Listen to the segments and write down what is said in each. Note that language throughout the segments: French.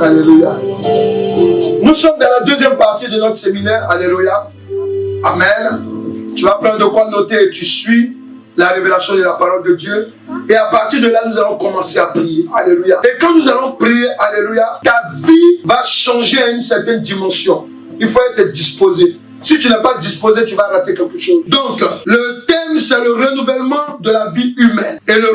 Alléluia. Nous sommes dans la deuxième partie de notre séminaire. Alléluia. Amen. Tu vas prendre de quoi noter et tu suis la révélation de la parole de Dieu. Et à partir de là, nous allons commencer à prier. Alléluia. Et quand nous allons prier, alléluia, ta vie va changer à une certaine dimension. Il faut être disposé. Si tu n'es pas disposé, tu vas rater quelque chose. Donc, le thème, c'est le renouvellement de la vie humaine. Et le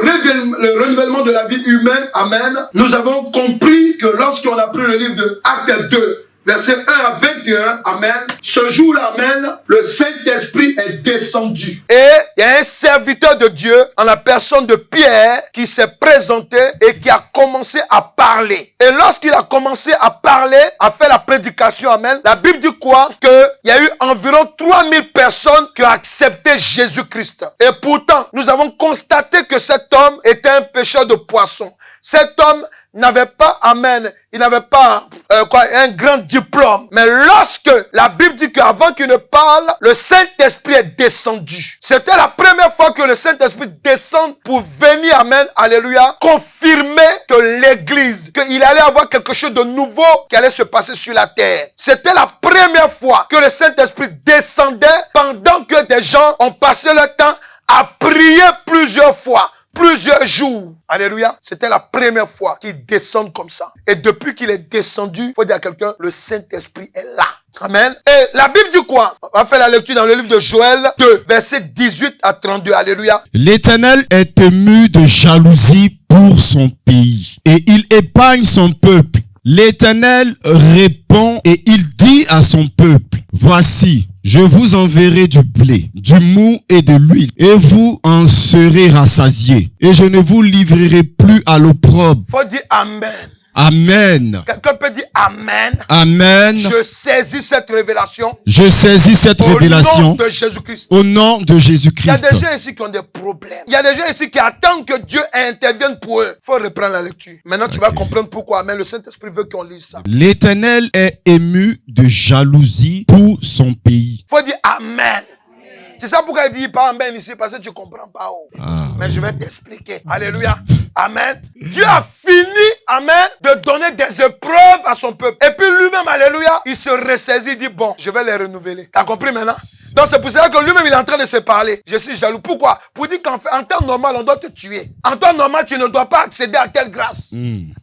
renouvellement de la vie humaine, amen, nous avons compris que lorsqu'on a pris le livre de Actes 2, Verset 1 à 21, amen. Ce jour-là, amen, le Saint-Esprit est descendu. Et il y a un serviteur de Dieu, en la personne de Pierre, qui s'est présenté et qui a commencé à parler. Et lorsqu'il a commencé à parler, à faire la prédication, amen, la Bible dit quoi? Qu'il y a eu environ 3000 personnes qui ont accepté Jésus-Christ. Et pourtant, nous avons constaté que cet homme était un pêcheur de poissons. Cet homme n'avait pas, amen, il n'avait pas un grand diplôme. Mais lorsque la Bible dit qu'avant qu'il ne parle, le Saint-Esprit est descendu. C'était la première fois que le Saint-Esprit descend pour venir, amen, alléluia, confirmer que l'église, qu'il allait avoir quelque chose de nouveau qui allait se passer sur la terre. C'était la première fois que le Saint-Esprit descendait pendant que des gens ont passé le temps à prier plusieurs fois. Plusieurs jours. Alléluia. C'était la première fois qu'il descend comme ça. Et depuis qu'il est descendu, il faut dire à quelqu'un, le Saint-Esprit est là. Amen. Et la Bible dit quoi? On va faire la lecture dans le livre de Joël 2, versets 18 à 32. Alléluia. L'Éternel est ému de jalousie pour son pays et il épargne son peuple. L'Éternel répond et il dit à son peuple, voici, je vous enverrai du blé, du mou et de l'huile, et vous en serez rassasiés. Et je ne vous livrerai plus à l'opprobre. Faut dire Amen. Amen. Quelqu'un peut dire Amen. Amen. Je saisis cette révélation. Je saisis cette révélation. Au nom de Jésus-Christ. Au nom de Jésus-Christ. Il y a des gens ici qui ont des problèmes. Il y a des gens ici qui attendent que Dieu intervienne pour eux. Il faut reprendre la lecture. Maintenant, tu vas comprendre pourquoi. Amen. Le Saint-Esprit veut qu'on lise ça. L'Éternel est ému de jalousie pour son pays. Il faut dire Amen. C'est ça pourquoi il dit pas Amen ici, parce que tu ne comprends pas. Mais je vais t'expliquer. Alléluia. Amen. Dieu a fini, amen, de donner des épreuves à son peuple. Et puis lui-même, alléluia, il se ressaisit, il dit, bon, je vais les renouveler. T'as compris maintenant? Donc c'est pour ça que lui-même, il est en train de se parler. Je suis jaloux. Pourquoi? Pour dire qu'en temps normal, on doit te tuer. En temps normal, tu ne dois pas accéder à telle grâce.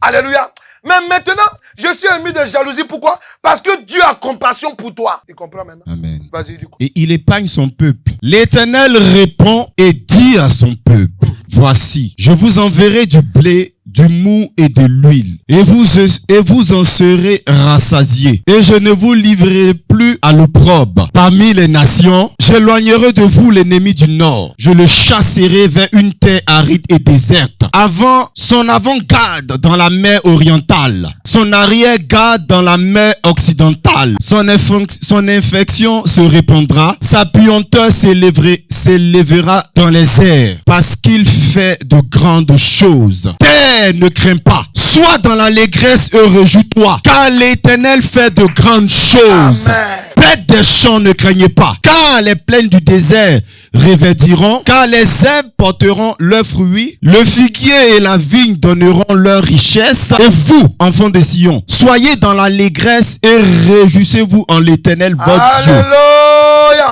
Alléluia. Mais maintenant, je suis ému de jalousie. Pourquoi? Parce que Dieu a compassion pour toi. Tu comprends maintenant? Amen. Vas-y, du coup. Et il épargne son peuple. L'Éternel répond et dit à son peuple, voici, je vous enverrai du blé, du mou et de l'huile, et vous en serez rassasiés. Et je ne vous livrerai plus à l'opprobre. Parmi les nations, j'éloignerai de vous l'ennemi du nord. Je le chasserai vers une terre aride et déserte. Son avant-garde dans la mer orientale, son arrière-garde dans la mer occidentale. Son infection se répandra, sa puanteur s'élèvera dans les airs, parce qu'il fait de grandes choses. Terre, ne crains pas. Sois dans l'allégresse et réjouis-toi, car l'Éternel fait de grandes choses. Bêtes des champs, ne craignez pas, car les plaines du désert reverdiront, car les herbes porteront leurs fruits, le figuier et la vigne donneront leur richesse. Et vous, enfants de Sion, soyez dans l'allégresse et réjouissez-vous en l'Éternel votre Dieu.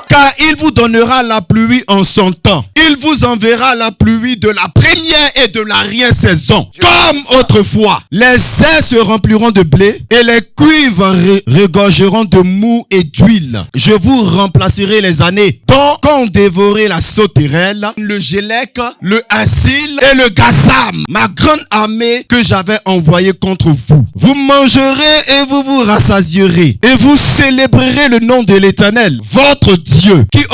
Car il vous donnera la pluie en son temps. Il vous enverra la pluie de la première et de l'arrière-saison. Comme autrefois, les airs se rempliront de blé et les cuivres regorgeront de mou et d'huile. Je vous remplacerai les années dont on dévorait la sauterelle, le gélec, le asile et le gassam, ma grande armée que j'avais envoyée contre vous. Vous mangerez et vous vous rassasierez et vous célébrerez le nom de l'Éternel, votre Dieu, qui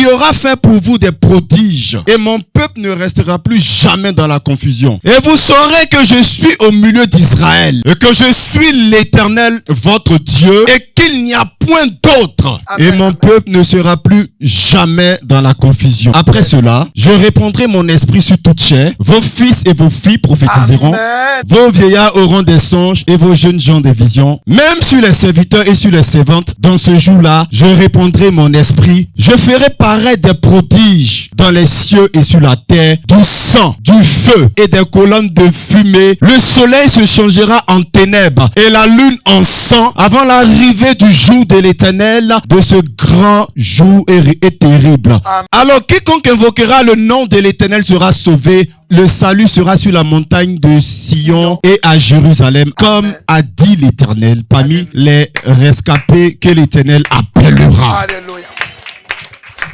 aura fait pour vous des prodiges. Et mon peuple ne restera plus jamais dans la confusion. Et vous saurez que je suis au milieu d'Israël et que je suis l'Éternel, votre Dieu, et qu'il n'y a point d'autre. Amen, Et mon amen. peuple ne sera plus jamais dans la confusion. Après cela, je répandrai mon esprit sur toute chair. Vos fils et vos filles prophétiseront. Amen. Vos vieillards auront des songes et vos jeunes gens des visions. Même sur les serviteurs et sur les servantes, dans ce jour-là, je répandrai mon esprit. Je ferai paraître des prodiges dans les cieux et sur la terre, du sang, du feu et des colonnes de fumée. Le soleil se changera en ténèbres et la lune en sang avant l'arrivée du jour de l'Éternel, de ce grand jour et terrible. Amen. Alors quiconque invoquera le nom de l'Éternel sera sauvé. Le salut sera sur la montagne de Sion et à Jérusalem, comme Amen. a dit l'Éternel, parmi les rescapés que l'Éternel appellera. Alléluia.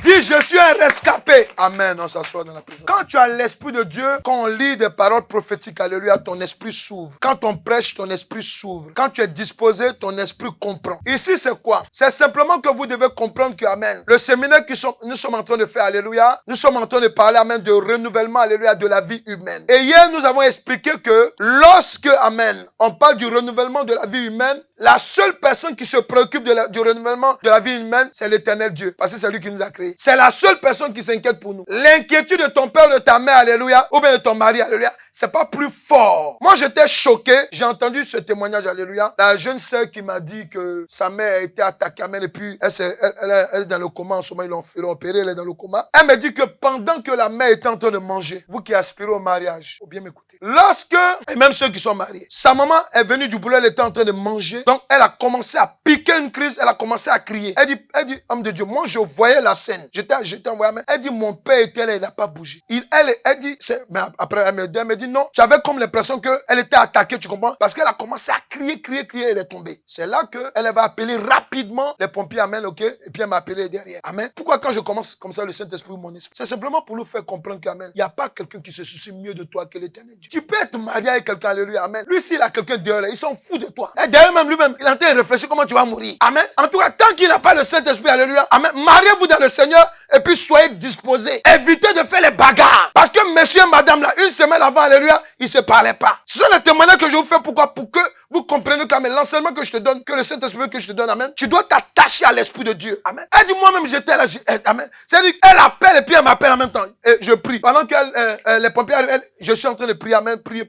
Dis, je suis un rescapé. Amen. On s'assoit dans la présence. Quand tu as l'Esprit de Dieu, quand on lit des paroles prophétiques, alléluia, ton esprit s'ouvre. Quand on prêche, ton esprit s'ouvre. Quand tu es disposé, ton esprit comprend. Ici, c'est quoi? C'est simplement que vous devez comprendre que, amen, le séminaire que nous sommes en train de faire, alléluia, nous sommes en train de parler, amen, de renouvellement, alléluia, de la vie humaine. Et hier, nous avons expliqué que lorsque, amen, on parle du renouvellement de la vie humaine, la seule personne qui se préoccupe du renouvellement de la vie humaine, c'est l'Éternel Dieu. Parce que c'est lui qui nous a créés. C'est la seule personne qui s'inquiète pour nous. L'inquiétude de ton père, de ta mère, alléluia, ou bien de ton mari, alléluia, c'est pas plus fort. Moi, j'étais choqué. J'ai entendu ce témoignage, alléluia. La jeune sœur qui m'a dit que sa mère a été attaquée, amen, et puis elle est dans le coma en ce moment, ils l'ont opérée, elle est dans le coma. Elle m'a dit que pendant que la mère était en train de manger, vous qui aspirez au mariage, faut bien m'écouter. Lorsque, et même ceux qui sont mariés, sa maman est venue du boulot, elle était en train de manger. Donc, elle a commencé à piquer une crise, elle a commencé à crier. Elle dit, homme de Dieu, moi, je voyais la scène. J'étais envoyé, elle dit, mon père était là, il n'a pas bougé. Elle dit, mais après, elle me dit, non, j'avais comme l'impression qu'elle était attaquée, tu comprends? Parce qu'elle a commencé à crier, elle est tombée. C'est là qu'elle va appeler rapidement les pompiers, amen, ok? Et puis elle m'a appelé derrière. Amen. Pourquoi quand je commence comme ça, le Saint-Esprit ou mon esprit? C'est simplement pour nous faire comprendre qu'amen, il n'y a pas quelqu'un qui se soucie mieux de toi que l'Éternel Dieu. Tu peux être marié avec quelqu'un, alléluia, amen. Lui, s'il a quelqu'un dehors, il s'en fout de toi. Et derrière même, lui-même, il est en train de réfléchir comment tu vas mourir. Amen. En tout cas, tant qu'il n'a pas le Saint-Esprit, alléluia, amen, mariez-vous dans le Seigneur et puis soyez disposés. Évitez de faire les bagarres. Parce que monsieur et madame, là, une semaine avant, alléluia, ils se parlaient pas. Ce sont les témoignages que je vous fais. Pourquoi? Pour que vous compreniez quand même l'enseignement que je te donne, que le Saint-Esprit que je te donne, amen. Tu dois t'attacher à l'Esprit de Dieu. Amen. Elle dit, moi-même, j'étais là, amen. C'est-à-dire, elle appelle et puis elle m'appelle en même temps. Et je prie. Pendant que les pompiers arrivent, je suis en train de prier, amen. Prier.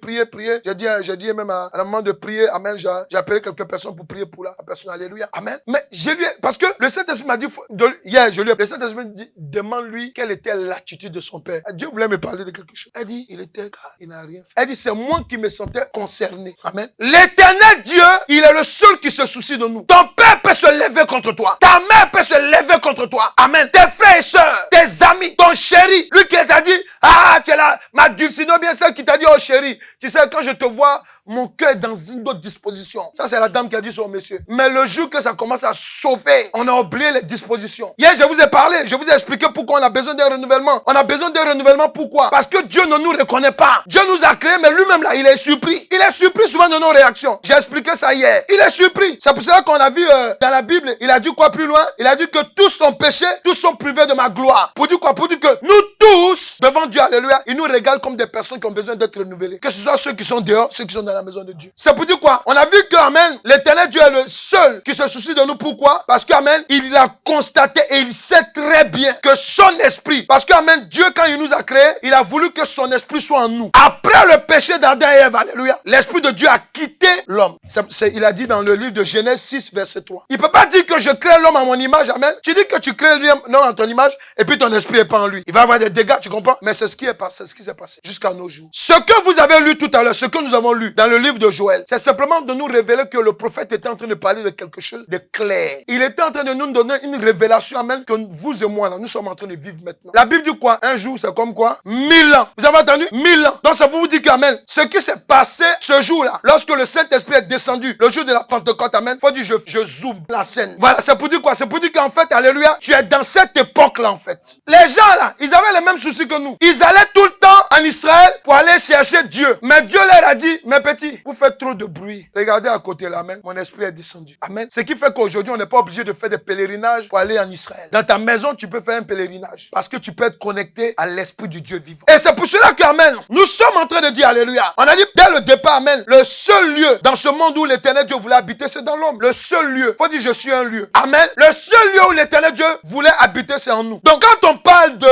J'ai dit même à la moment de prier, amen. J'ai appelé quelques personnes pour prier pour la personne, alléluia. Amen. Mais parce que le Saint-Esprit m'a dit, hier, le Saint-Esprit me dit, demande-lui quelle était l'attitude de son père. Dieu voulait me parler de quelque chose. Elle dit, il n'a rien fait. Elle dit, c'est moi qui me sentais concerné. Amen. L'éternel Dieu, il est le seul qui se soucie de nous. Ton père peut se lever contre toi. Ta mère peut se lever contre toi. Amen. Tes frères et sœurs, tes amis, ton chéri, lui qui t'a dit, tu es là, ma dulcinée, bien celle qui t'a dit, oh chéri, tu sais, quand je te vois, mon cœur est dans une autre disposition. Ça, c'est la dame qui a dit ça au monsieur. Mais le jour que ça commence à chauffer, on a oublié les dispositions. Hier, je vous ai parlé, je vous ai expliqué pourquoi on a besoin d'un renouvellement. On a besoin d'un renouvellement, pourquoi? Parce que Dieu ne nous reconnaît pas. Dieu nous a créés, mais lui-même, là, il est surpris. Il est surpris souvent de nos réactions. J'ai expliqué ça hier. Il est surpris. C'est pour cela qu'on a vu dans la Bible, il a dit quoi plus loin? Il a dit que tous sont péchés, tous sont privés de ma gloire. Pour dire quoi? Pour dire que nous tous, devant Dieu, alléluia, il nous régale comme des personnes qui ont besoin d'être renouvelées. Que ce soit ceux qui sont dehors, ceux qui sont dans la maison de Dieu. C'est pour dire quoi? On a vu que, amen, l'Éternel Dieu est le seul qui se soucie de nous. Pourquoi? Parce que, amen, il a constaté et il sait très bien que son esprit, parce que, amen, Dieu, quand il nous a créés, il a voulu que son esprit soit en nous. Après le péché d'Adam et Ève, alléluia, l'esprit de Dieu a quitté l'homme. Il a dit dans le livre de Genèse 6, verset 3. Il ne peut pas dire que je crée l'homme à mon image, amen. Tu dis que tu crées l'homme à ton image et puis ton esprit n'est pas en lui. Il va avoir des dégâts, tu comprends? Mais c'est ce qui s'est passé jusqu'à nos jours. Ce que vous avez lu tout à l'heure, ce que nous avons lu dans le livre de Joël, c'est simplement de nous révéler que le prophète était en train de parler de quelque chose de clair. Il était en train de nous donner une révélation, amen, que vous et moi, là, nous sommes en train de vivre maintenant. La Bible dit quoi? Un jour, c'est comme quoi? 1000 ans. Vous avez entendu? 1000 ans. Donc ça vous dit qu'amen, ce qui s'est passé ce jour-là, lorsque le Saint-Esprit est descendu, le jour de la Pentecôte, amen, faut dire, je zoome la scène. Voilà, c'est pour dire quoi? C'est pour dire qu'en fait, alléluia, tu es dans cette époque-là, en fait. Les gens, là, ils avaient les mêmes soucis que nous. Ils allaient tout le temps en Israël pour pour aller chercher Dieu. Mais Dieu leur a dit, mes petits, vous faites trop de bruit. Regardez à côté là, amen. Mon esprit est descendu. Amen. Ce qui fait qu'aujourd'hui, on n'est pas obligé de faire des pèlerinages pour aller en Israël. Dans ta maison, tu peux faire un pèlerinage. Parce que tu peux être connecté à l'esprit du Dieu vivant. Et c'est pour cela que, amen, nous sommes en train de dire alléluia. On a dit dès le départ, amen, le seul lieu dans ce monde où l'éternel Dieu voulait habiter, c'est dans l'homme. Le seul lieu. Faut dire, je suis un lieu. Amen. Le seul lieu où l'éternel Dieu voulait habiter, c'est en nous. Donc, quand on parle de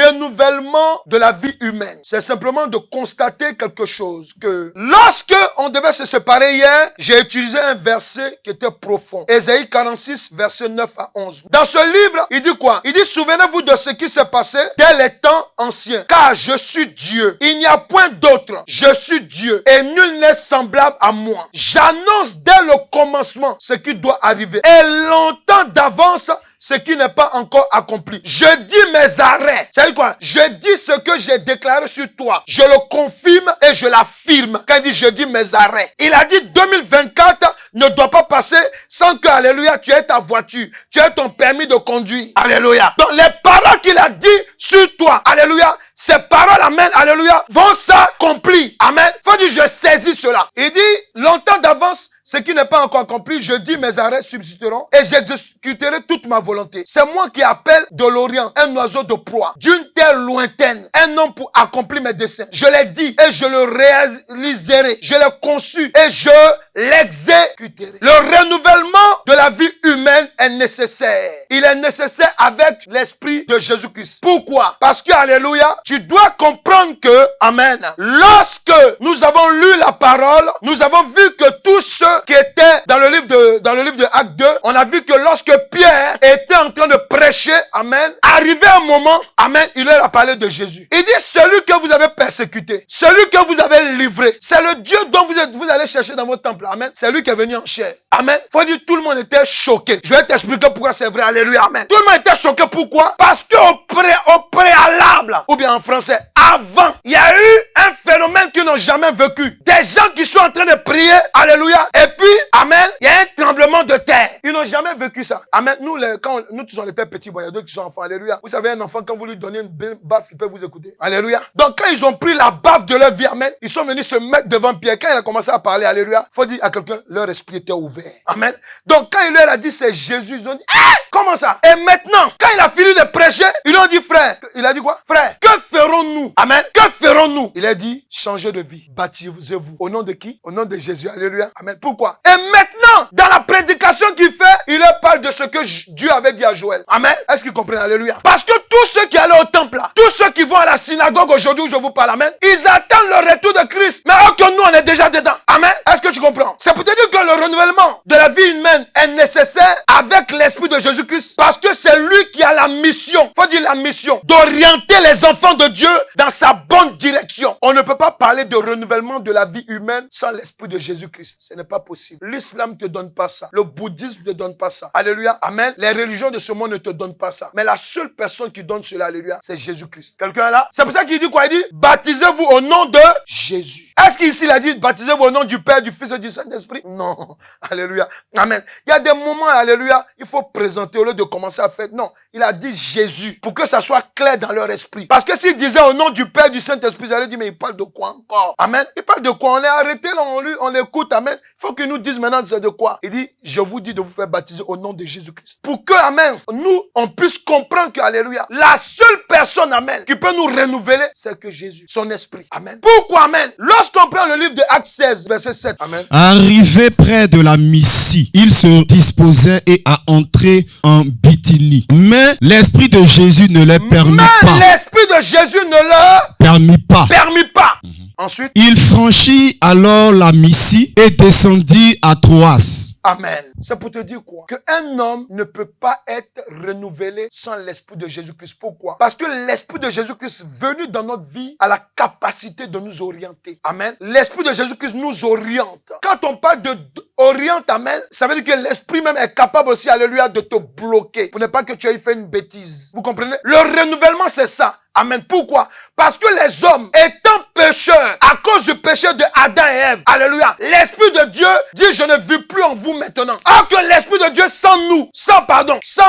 renouvellement de la vie humaine, c'est simplement de constater quelque chose. Que lorsque on devait se séparer hier, j'ai utilisé un verset qui était profond. Ésaïe 46, verset 9 à 11. Dans ce livre, il dit quoi? Il dit, souvenez-vous de ce qui s'est passé dès les temps anciens. Car je suis Dieu. Il n'y a point d'autre. Je suis Dieu. Et nul n'est semblable à moi. J'annonce dès le commencement ce qui doit arriver. Et longtemps d'avance, ce qui n'est pas encore accompli. Je dis mes arrêts. C'est quoi? Je dis ce que j'ai déclaré sur toi. Je le confirme et je l'affirme. Quand il dit je dis mes arrêts. Il a dit 2024 ne doit pas passer sans que, alléluia, tu aies ta voiture. Tu aies ton permis de conduire. Alléluia. Donc les paroles qu'il a dit sur toi. Alléluia. Ces paroles, amen, alléluia, vont s'accomplir. Amen. Faut dire je saisis cela. Il dit longtemps d'avance, ce qui n'est pas encore accompli, je dis mes arrêts subsisteront et j'exécuterai toute ma volonté. C'est moi qui appelle de l'Orient un oiseau de proie, d'une terre lointaine, un homme pour accomplir mes desseins. Je l'ai dit et je le réaliserai. Je l'ai conçu et je l'exécuterai. Le renouvellement de la vie humaine est nécessaire. Il est nécessaire avec l'esprit de Jésus-Christ. Pourquoi? Parce que, alléluia, tu dois comprendre que, amen, lorsque nous avons lu la parole, nous avons vu que tous ceux qui étaient dans le livre de Actes 2, on a vu que lorsque Pierre était en train de prêcher, amen, arrivé un moment, amen, il leur a parlé de Jésus. Il dit, celui que vous avez persécuté, celui que vous avez livré, c'est le Dieu dont vous allez chercher dans votre temple, amen, c'est lui qui est venu en chair, amen. Faut dire, tout le monde était choqué. Je vais t'expliquer pourquoi c'est vrai, alléluia, amen. Tout le monde était choqué, pourquoi? Parce que au préalable, ou bien en français, avant, il y a eu un phénomène qu'ils n'ont jamais vécu. Des gens qui sont en train de prier, alléluia, et puis, amen, il y a un tremblement de terre. Ils n'ont jamais vécu ça. Amen. Quand nous tous on était petits, bon, il y a d'autres qui sont enfants, alléluia. Vous savez, un enfant, quand vous lui donnez une baffe, il peut vous écouter. Alléluia. Donc, quand ils ont pris la baffe de leur vie, amen, ils sont venus se mettre devant Pierre. Quand il a commencé à parler, alléluia, faut dire à quelqu'un, leur esprit était ouvert. Amen. Donc, quand il leur a dit c'est Jésus, ils ont dit, comment ça? Et maintenant, quand il a fini de prêcher, ils lui ont dit, frère, il a dit quoi? Frère, que ferons-nous? Amen. Que ferons-nous? Il a dit, changez de vie. Baptisez-vous. Au nom de qui? Au nom de Jésus. Alléluia. Amen. Pourquoi? Et maintenant, dans la prédication qu'il fait, il leur parle de ce que Dieu avait dit à Joël. Amen. Est-ce qu'ils comprennent? Alléluia. Parce que tous ceux qui allaient au temple là, tous ceux qui vont à la synagogue aujourd'hui où je vous parle, amen, ils attendent le retour de Christ. Mais alors que nous, on est déjà dedans. Amen. Est-ce que tu comprends? C'est pour te dire que le renouvellement de la vie humaine est nécessaire avec l'esprit de Jésus-Christ. Parce que c'est lui qui a la mission, faut dire la mission, d'orienter les enfants de Dieu dans sa bonne direction. On ne peut pas parler de renouvellement de la vie humaine sans l'esprit de Jésus-Christ. Ce n'est pas possible. L'islam ne te donne pas ça. Le bouddhisme ne te donne pas ça. Alléluia. Amen. Les religions de ce monde ne te donnent pas ça. Mais la seule personne qui donne cela, alléluia, c'est Jésus-Christ. Quelqu'un est là? C'est pour ça qu'il dit quoi? Il dit, baptisez-vous au nom de Jésus. Est-ce qu'ici il a dit, baptisez-vous au nom du Père, du Fils et du Saint-Esprit? Non. Alléluia. Amen. Il y a des moments, alléluia, il faut présenter au lieu de commencer à faire. Non. Il a dit Jésus pour que ça soit clair dans leur esprit. Parce que s'il disait au nom du Père, du Saint-Esprit, j'allais dire, mais il parle de quoi encore? Amen. Il parle de quoi? On est arrêté là, on l'écoute. Amen. Il faut qu'il nous dise maintenant c'est de quoi. Il dit, je vous dis de vous faire baptiser au nom de Jésus-Christ. Pour que, amen, nous, on puisse comprendre que, alléluia, la seule personne, amen, qui peut nous renouveler, c'est que Jésus, son esprit. Amen. Pourquoi, amen? Lorsqu'on prend le livre de Actes 16, verset 7. Amen. Arrivé près de la Mysie, il se disposait et à entrer en Bithynie. Mais l'esprit de Jésus ne les permit pas. L'esprit de Jésus ne le permit pas. Ensuite, il franchit alors la Mysie et descendit à Troas. Amen. C'est pour te dire quoi? Qu'un homme ne peut pas être renouvelé sans l'esprit de Jésus-Christ. Pourquoi? Parce que l'esprit de Jésus-Christ venu dans notre vie a la capacité de nous orienter. Amen. L'esprit de Jésus-Christ nous oriente. Quand on parle de oriente, amen, ça veut dire que l'esprit même est capable aussi, alléluia, de te bloquer pour ne pas que tu aies fait une bêtise. Vous comprenez? Le renouvellement, c'est ça. Amen. Pourquoi? Parce que les hommes, étant pécheurs, à cause du péché de Adam et Ève, alléluia, l'Esprit de Dieu dit, je ne vis plus en vous maintenant. Alors que l'Esprit de Dieu, sans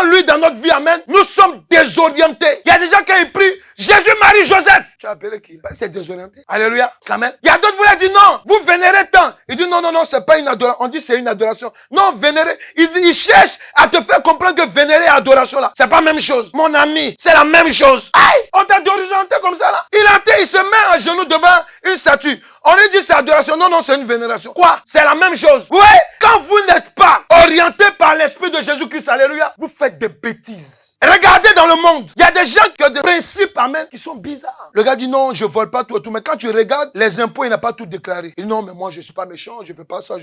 lui dans notre vie, amen, nous sommes désorientés. Il y a des gens qui ont pris, Jésus, Marie, Joseph. Tu as appelé qui? C'est désorienté. Alléluia. Amen. Il y a d'autres vous l'avez dit non. Vous vénérez tant. Il dit non, c'est pas une adoration. On dit c'est une adoration. Non, vénérer. Il cherche à te faire comprendre que vénérer et adoration là, c'est pas la même chose. Mon ami, c'est la même chose. Aïe, on t'a désorienté comme ça là. Il se met à genoux devant une statue. On lui dit c'est adoration. Non, c'est une vénération. Quoi? C'est la même chose. Oui, quand vous n'êtes pas orienté par l'Esprit de Jésus-Christ, alléluia, vous faites des bêtises. Regardez dans le monde, il y a des gens qui ont des principes, amen, qui sont bizarres. Le gars dit non, je vole pas tout et tout. Mais quand tu regardes les impôts, il n'a pas tout déclaré. Il dit non, mais moi je suis pas méchant, je fais pas ça,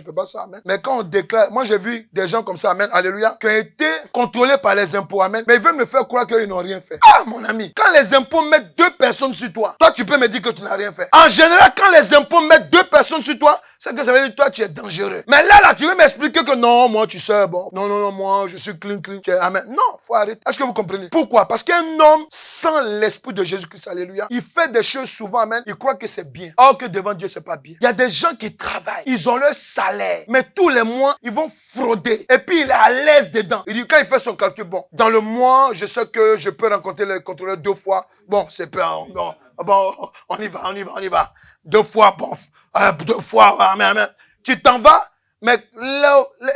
amen. Mais quand on déclare, moi j'ai vu des gens comme ça, amen, alléluia, qui ont été contrôlés par les impôts, amen. Mais ils veulent me faire croire qu'ils n'ont rien fait. Ah mon ami, quand les impôts mettent 2 personnes sur toi, tu peux me dire que tu n'as rien fait. En général, quand les impôts mettent 2 personnes sur toi, c'est que ça veut dire que toi tu es dangereux. Mais là, tu veux m'expliquer que non, moi tu sais, bon, non, moi je suis clean, amen. Non, faut arrêter. Est-ce que vous comprenez? Pourquoi? Parce qu'un homme sans l'Esprit de Jésus-Christ, alléluia, il fait des choses souvent, amen, il croit que c'est bien. Or que devant Dieu, c'est pas bien. Il y a des gens qui travaillent, ils ont leur salaire, mais tous les mois, ils vont frauder. Et puis il est à l'aise dedans. Il dit, quand il fait son calcul, bon, dans le mois, je sais que je peux rencontrer le contrôleur 2 fois. Bon, c'est pas, bon, on y va. 2 fois, bon, 2 fois, amen. Tu t'en vas, mais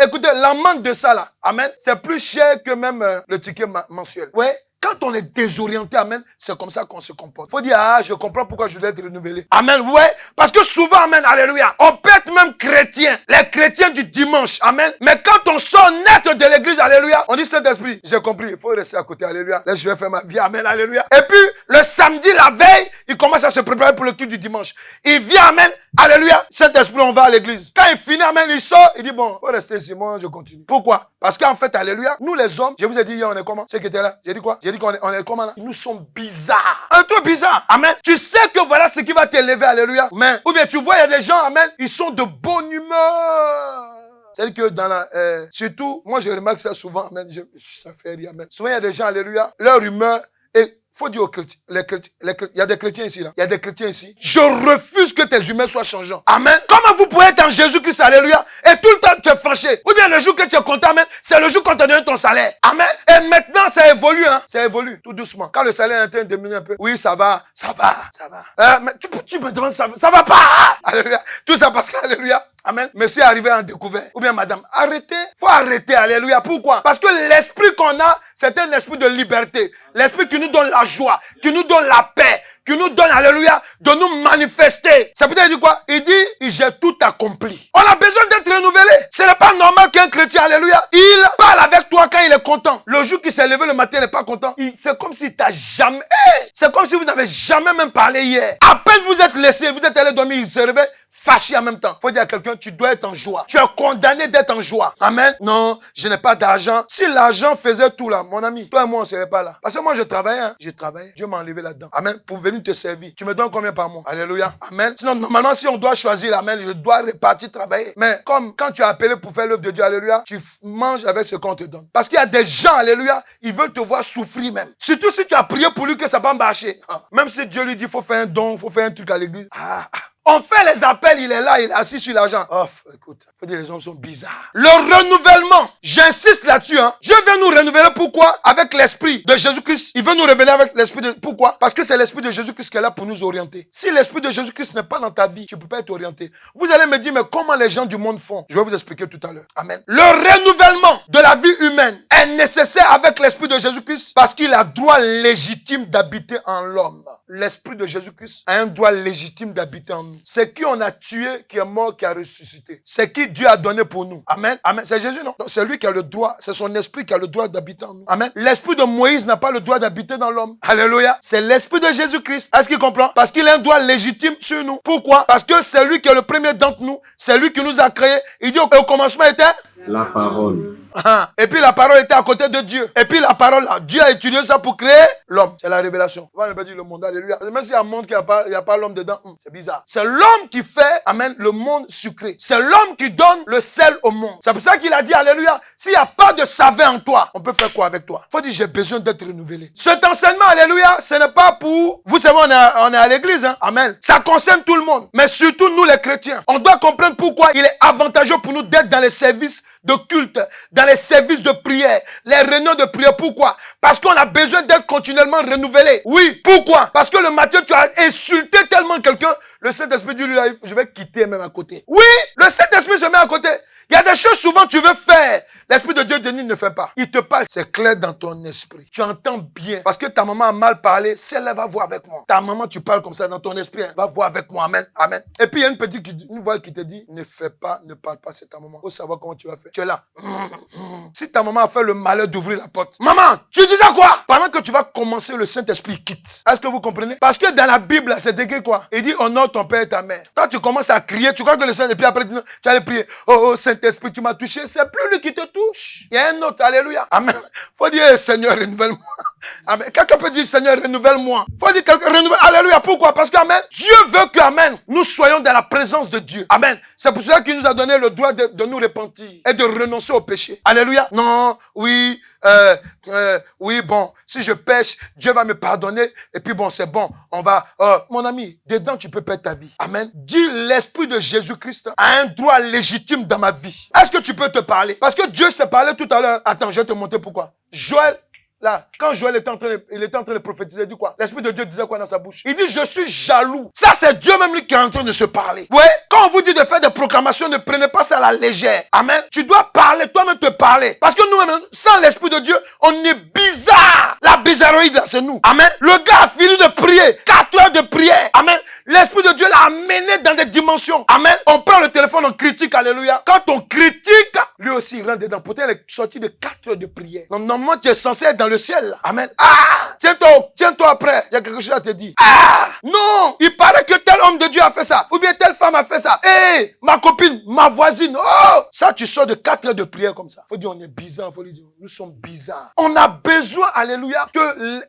écoutez, l'amende de ça là, amen, c'est plus cher que même le ticket mensuel. Ouais. Quand on est désorienté, amen, c'est comme ça qu'on se comporte. Faut dire, je comprends pourquoi je dois être renouvelé. Amen, ouais. Parce que souvent, amen, alléluia, on peut être même chrétien, les chrétiens du dimanche, amen. Mais quand on sort net de l'église, alléluia, on dit Saint-Esprit, j'ai compris, il faut rester à côté, alléluia. Là, je vais faire ma vie, amen, alléluia. Et puis, le samedi, la veille, il commence à se préparer pour le culte du dimanche. Il vient, amen, alléluia, Saint-Esprit, on va à l'église. Quand il finit, amen, il sort, il dit, bon, faut rester ici, moi, je continue. Pourquoi? Parce qu'en fait, alléluia, nous les hommes, je vous ai dit hier, on est comment? Ceux qui étaient là, j'ai dit quoi? J'ai dit qu'on est comment là? Nous sommes bizarres. Un peu bizarre. Amen. Tu sais que voilà ce qui va t'élever, alléluia. Mais, ou bien tu vois, il y a des gens, amen, ils sont de bonne humeur. C'est-à-dire que dans la, surtout, moi je remarque ça souvent, amen, ça fait rire, amen. Souvent il y a des gens, alléluia, leur humeur est... Faut dire aux chrétiens, il y a des chrétiens ici, là. Il y a des chrétiens ici. Je refuse que tes humeurs soient changeantes. Amen. Comment vous pouvez être en Jésus-Christ, alléluia, et tout le temps te fâcher? Ou bien le jour que tu es content, amen, c'est le jour qu'on te donne ton salaire. Amen. Et maintenant, ça évolue, hein. Ça évolue, tout doucement. Quand le salaire est en train de diminuer un peu, oui, ça va. Mais tu me demandes, ça va pas. Alléluia. Tout ça parce que, alléluia, amen, monsieur est arrivé en découvert. Ou bien madame, arrêtez. Faut arrêter, alléluia. Pourquoi? Parce que l'esprit qu'on a, c'est un esprit de liberté. L'esprit qui nous donne la joie, qui nous donne la paix, qui nous donne, alléluia, de nous manifester. Ça peut dire quoi? Il dit, j'ai tout accompli. On a besoin d'être renouvelé. Ce n'est pas normal qu'un chrétien, alléluia, il parle avec toi quand il est content. Le jour qu'il s'est levé le matin, il n'est pas content. C'est comme si t'as jamais, c'est comme si vous n'avez jamais même parlé hier. À peine vous êtes laissé, vous êtes allé dormir, il se réveille, fâché en même temps. Faut dire à quelqu'un, tu dois être en joie. Tu es condamné d'être en joie. Amen. Non, je n'ai pas d'argent. Si l'argent faisait tout là, mon ami, toi et moi, on ne serait pas là. Parce que moi, je travaillais, hein. J'ai travaillé. Dieu m'a enlevé là-dedans. Amen. Pour venir te servir. Tu me donnes combien par mois? Alléluia. Amen. Sinon, normalement, si on doit choisir, amen, je dois repartir travailler. Mais comme quand tu as appelé pour faire l'œuvre de Dieu, alléluia, tu manges avec ce qu'on te donne. Parce qu'il y a des gens, alléluia, ils veulent te voir souffrir même. Surtout si tu as prié pour lui que ça va marcher. Même si Dieu lui dit, il faut faire un don, il faut faire un truc à l'église. On fait les appels, il est là, il est assis sur l'argent. Oh, écoute, faut dire les hommes sont bizarres. Le renouvellement, j'insiste là-dessus, hein. Dieu veut nous renouveler, pourquoi? Avec l'esprit de Jésus-Christ. Il veut nous révéler avec l'esprit de... Pourquoi? Parce que c'est l'esprit de Jésus-Christ qui est là pour nous orienter. Si l'esprit de Jésus-Christ n'est pas dans ta vie, tu ne peux pas être orienté. Vous allez me dire, mais comment les gens du monde font? Je vais vous expliquer tout à l'heure. Amen. Le renouvellement de la vie humaine est nécessaire avec l'esprit de Jésus-Christ parce qu'il a droit légitime d'habiter en l'homme. L'esprit de Jésus-Christ a un droit légitime d'habiter en nous. C'est qui on a tué, qui est mort, qui a ressuscité. C'est qui Dieu a donné pour nous. Amen. Amen. C'est Jésus, non? C'est lui qui a le droit. C'est son esprit qui a le droit d'habiter en nous. Amen. L'esprit de Moïse n'a pas le droit d'habiter dans l'homme. Alléluia. C'est l'esprit de Jésus-Christ. Est-ce qu'il comprend? Parce qu'il a un droit légitime sur nous. Pourquoi? Parce que c'est lui qui est le premier d'entre nous. C'est lui qui nous a créés. Il dit au commencement était la parole. Et puis la parole était à côté de Dieu. Et puis la parole là, Dieu a utilisé ça pour créer l'homme. C'est la révélation. On va ne pas dire le monde, alléluia. Même s'il y a un monde qui n'y a pas l'homme dedans, c'est bizarre. C'est l'homme qui fait, amen, le monde sucré. C'est l'homme qui donne le sel au monde. C'est pour ça qu'il a dit, alléluia, s'il n'y a pas de saveur en toi, on peut faire quoi avec toi? Faut dire, j'ai besoin d'être renouvelé. Cet enseignement, alléluia, ce n'est pas pour... Vous savez, on est à l'église, hein? Amen. Ça concerne tout le monde. Mais surtout nous les chrétiens. On doit comprendre pourquoi il est avantageux pour nous d'être dans les services de culte, dans les services de prière, les réunions de prière. Pourquoi? Parce qu'on a besoin d'être continuellement renouvelé. Oui, pourquoi? Parce que le matin, tu as insulté tellement quelqu'un, le Saint-Esprit dit, lui, là, je vais quitter même à côté. Oui, le Saint-Esprit se met à côté. Il y a des choses souvent tu veux faire. L'Esprit de Dieu te dit ne fais pas. Il te parle, c'est clair dans ton esprit. Tu entends bien. Parce que ta maman a mal parlé, celle-là va voir avec moi. Ta maman, tu parles comme ça dans ton esprit, hein, va voir avec moi. Amen. Amen. Et puis il y a une voix qui te dit ne fais pas, ne parle pas, c'est ta maman. Il faut savoir comment tu vas faire. Tu es là. Si ta maman a fait le malheur d'ouvrir la porte. Maman, tu disais quoi? Pendant que tu vas commencer, le Saint-Esprit quitte. Est-ce que vous comprenez? Parce que dans la Bible, c'est écrit quoi? Il dit honore ton père et ta mère. Toi, tu commences à crier, tu crois que le Saint-Esprit après tu allais prier. Oh Saint-Esprit, tu m'as touché. C'est plus lui qui te touche. Il y a un autre, alléluia. Amen. Faut dire, Seigneur, renouvelle-moi. Amen. Quelqu'un peut dire, Seigneur, renouvelle-moi. Faut dire, renouvelle. Alléluia. Pourquoi? Parce qu'Amen, Dieu veut que, Amen, nous soyons dans la présence de Dieu. Amen. C'est pour cela qu'il nous a donné le droit de nous repentir et de renoncer au péché. Alléluia. Non, oui, oui, bon, si je pêche, Dieu va me pardonner. Et puis bon, c'est bon. On va, mon ami, dedans, tu peux perdre ta vie. Amen. Dis, l'Esprit de Jésus-Christ a un droit légitime dans ma vie. Est-ce que tu peux te parler? Parce que Dieu s'est parlé tout à l'heure. Attends, je vais te montrer pourquoi. Joël, là, quand Joël était en train de prophétiser, il dit quoi? L'Esprit de Dieu disait quoi dans sa bouche? Il dit, je suis jaloux. Ça, c'est Dieu même lui qui est en train de se parler. Vous voyez? Quand on vous dit de faire des proclamations, ne prenez pas ça à la légère. Amen. Tu dois parler, toi-même te parler. Parce que nous-mêmes, sans l'Esprit de Dieu, on est bizarre. La bizarroïde, là, c'est nous. Amen. Le gars a fini de prier. 4 heures de prière. Amen. L'Esprit de Dieu l'a amené dans des dimensions. Amen. On prend le téléphone, on critique. Alléluia. Quand on critique, lui aussi, il rentre dedans. Pourtant, il est sorti de 4 heures de prière. Donc, normalement, tu es censé être dans le ciel. Là. Amen. Ah! Tiens-toi après. Il y a quelque chose à te dire. Ah! Non! Il paraît que tel homme de Dieu a fait ça. Ou bien telle femme a fait ça. Hé! Ma copine, ma voisine. Oh! Ça, tu sors de 4 heures de prière comme ça. Faut dire, on est bizarre. Faut lui dire, nous sommes bizarres. On a besoin, alléluia,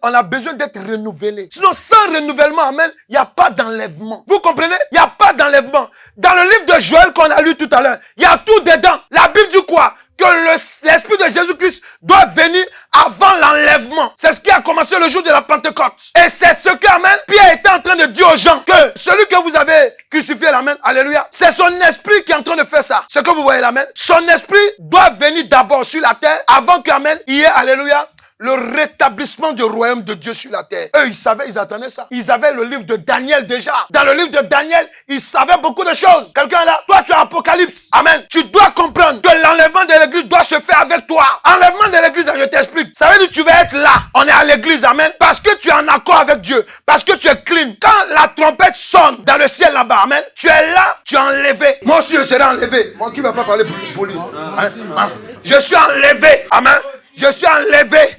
on a besoin d'être renouvelé. Sinon, sans renouvellement, amen, il n'y a pas d'enlèvement. Vous comprenez? Il n'y a pas d'enlèvement. Dans le livre de Joël qu'on a lu tout à l'heure, il y a tout dedans. La Bible dit quoi? Que l'Esprit de Jésus-Christ doit venir avant l'enlèvement. C'est ce qui a commencé le jour de la Pentecôte. Et c'est ce que, amen, Pierre était en train de dire aux gens, que celui que vous avez crucifié, l'amen, alléluia, c'est son esprit qui est en train de faire ça. Ce que vous voyez, l'amen, son esprit doit venir d'abord sur la terre, avant qu'amen, il y ait, alléluia, le rétablissement du royaume de Dieu sur la terre. Eux, ils savaient, ils attendaient ça. Ils avaient le livre de Daniel déjà. Dans le livre de Daniel, ils savaient beaucoup de choses. Quelqu'un là, toi tu as Apocalypse. Amen. Tu dois comprendre que l'enlèvement de l'église doit se faire avec toi. Enlèvement de l'église, je t'explique. Ça veut dire que tu vas être là. On est à l'église, amen. Parce que tu es en accord avec Dieu. Parce que tu es clean. Quand la trompette sonne dans le ciel là-bas, amen, tu es là, tu es enlevé. Moi aussi, je serai enlevé. Moi qui ne va pas parler pour lui. Je suis enlevé. Amen. Je suis enlevé.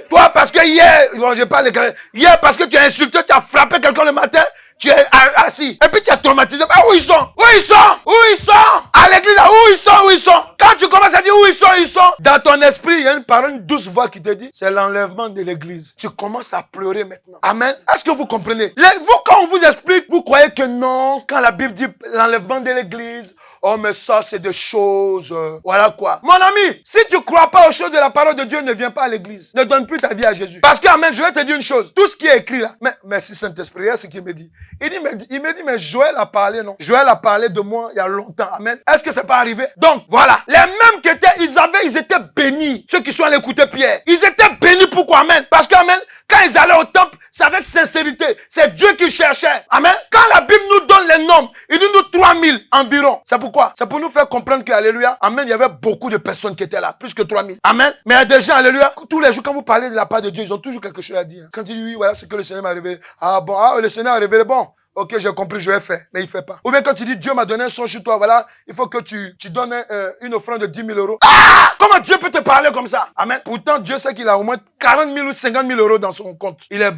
Toi, parce que hier, bon, je parle hier, parce que tu as insulté, tu as frappé quelqu'un le matin, tu es assis. Et puis tu es traumatisé. Ah, où ils sont? Où ils sont? Où ils sont? À l'église, où ils sont? Où ils sont? Quand tu commences à dire où ils sont, dans ton esprit, il y a une parole, une douce voix qui te dit, c'est l'enlèvement de l'église. Tu commences à pleurer maintenant. Amen. Est-ce que vous comprenez? Vous, quand on vous explique, vous croyez que non, quand la Bible dit l'enlèvement de l'église, oh, mais ça, c'est des choses, voilà quoi. Mon ami, si tu ne crois pas aux choses de la parole de Dieu, ne viens pas à l'église. Ne donne plus ta vie à Jésus. Parce que, amen, je vais te dire une chose. Tout ce qui est écrit là, mais merci Saint-Esprit, c'est ce qu'il me dit. Il me dit, mais Joël a parlé, non? Joël a parlé de moi il y a longtemps, amen. Est-ce que c'est pas arrivé? Donc, voilà. Les mêmes qui étaient, ils étaient bénis. Ceux qui sont allés écouter Pierre. Ils étaient bénis, pourquoi, amen? Parce que, amen, quand ils allaient au temple, c'est avec sincérité. C'est Dieu qui cherchait. Amen. Quand la Bible nous donne les nombres, il dit nous 3000 environ. C'est pourquoi? C'est pour nous faire comprendre que, alléluia, amen, il y avait beaucoup de personnes qui étaient là. Plus que 3000. Amen. Mais il y a des gens, alléluia, tous les jours, quand vous parlez de la part de Dieu, ils ont toujours quelque chose à dire. Quand ils disent oui, voilà ce que le Seigneur m'a révélé. Ah bon, le Seigneur a révélé, bon. Ok, j'ai compris, je vais faire. Mais il ne fait pas. Ou bien quand tu dis Dieu m'a donné un son sur toi, voilà, il faut que tu donnes une offrande de 10 000 euros. Ah! Comment Dieu peut te parler comme ça? Amen. Pourtant, Dieu sait qu'il a au moins 40 000 ou 50 000 euros dans son compte. Il est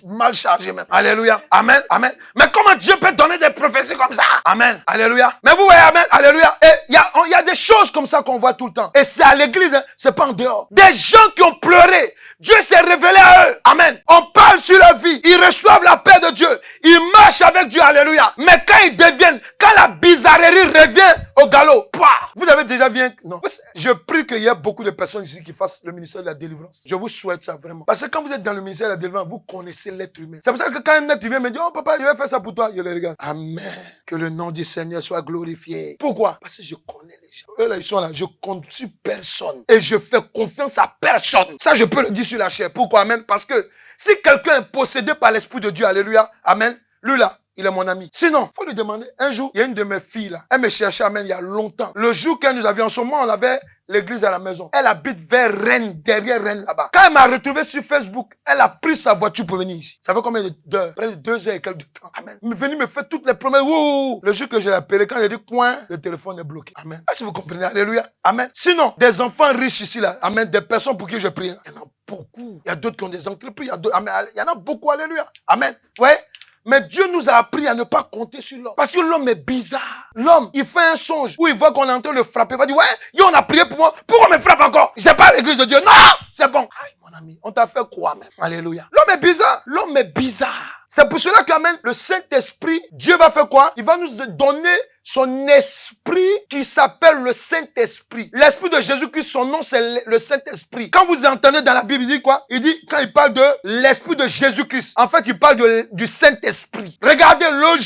mal chargé même. Alléluia. Amen. Amen. Mais comment Dieu peut donner des prophéties comme ça? Amen. Alléluia. Mais vous voyez, amen. Alléluia. Et il y a des choses comme ça qu'on voit tout le temps. Et c'est à l'église, hein, c'est pas en dehors. Des gens qui ont pleuré. Dieu s'est révélé à eux. Amen. On parle sur leur vie. Ils reçoivent la paix de Dieu. Ils marchent avec Dieu. Alléluia. Mais quand ils deviennent, quand la bizarrerie revient au galop, vous avez déjà vu non. Je prie qu'il y ait beaucoup de personnes ici qui fassent le ministère de la délivrance. Je vous souhaite ça vraiment. Parce que quand vous êtes dans le ministère de la délivrance, vous connaissez l'être humain. C'est pour ça que quand un être humain me dit, oh papa, je vais faire ça pour toi, je le regarde. Amen. Que le nom du Seigneur soit glorifié. Pourquoi? Parce que je connais les gens. Eux là, ils sont là. Je compte sur personne. Et je fais confiance à personne. Ça, je peux le dire sur la chair. Pourquoi? Amen. Parce que si quelqu'un est possédé par l'Esprit de Dieu, alléluia, amen, lui là, il est mon ami. Sinon, faut lui demander. Un jour, il y a une de mes filles là. Elle me cherchait, amen, il y a longtemps. Le jour qu'elle nous avions, en ce moment, on avait l'église à la maison. Elle habite vers Rennes, derrière Rennes là-bas. Quand elle m'a retrouvé sur Facebook, elle a pris sa voiture pour venir ici. Ça fait combien d'heures? Près de 2 heures et quelques temps. Amen. Elle est venue me faire toutes les promesses. Wouh! Le jour que je l'ai appelé, quand j'ai dit coin, le téléphone est bloqué. Amen. Est-ce que vous comprenez? Alléluia. Amen. Sinon, des enfants riches ici là. Amen. Des personnes pour qui je prie. Il y en a beaucoup. Il y a d'autres qui ont des entreprises. Amen. Il y en a beaucoup. Alléluia. Amen. Ouais. Mais Dieu nous a appris à ne pas compter sur l'homme. Parce que l'homme est bizarre. L'homme, il fait un songe où il voit qu'on est en train de le frapper. Il va dire, ouais, yo, on a prié pour moi. Pourquoi on me frappe encore? C'est pas l'église de Dieu. Non, c'est bon. Aïe, mon ami, on t'a fait quoi même? Alléluia. L'homme est bizarre. L'homme est bizarre. C'est pour cela qu'amen, le Saint-Esprit, Dieu va faire quoi? Il va nous donner son esprit qui s'appelle le Saint-Esprit. L'esprit de Jésus-Christ, son nom, c'est le Saint-Esprit. Quand vous entendez dans la Bible, il dit quoi? Il dit, quand il parle de l'esprit de Jésus-Christ, en fait, il parle du Saint-Esprit. Regardez, le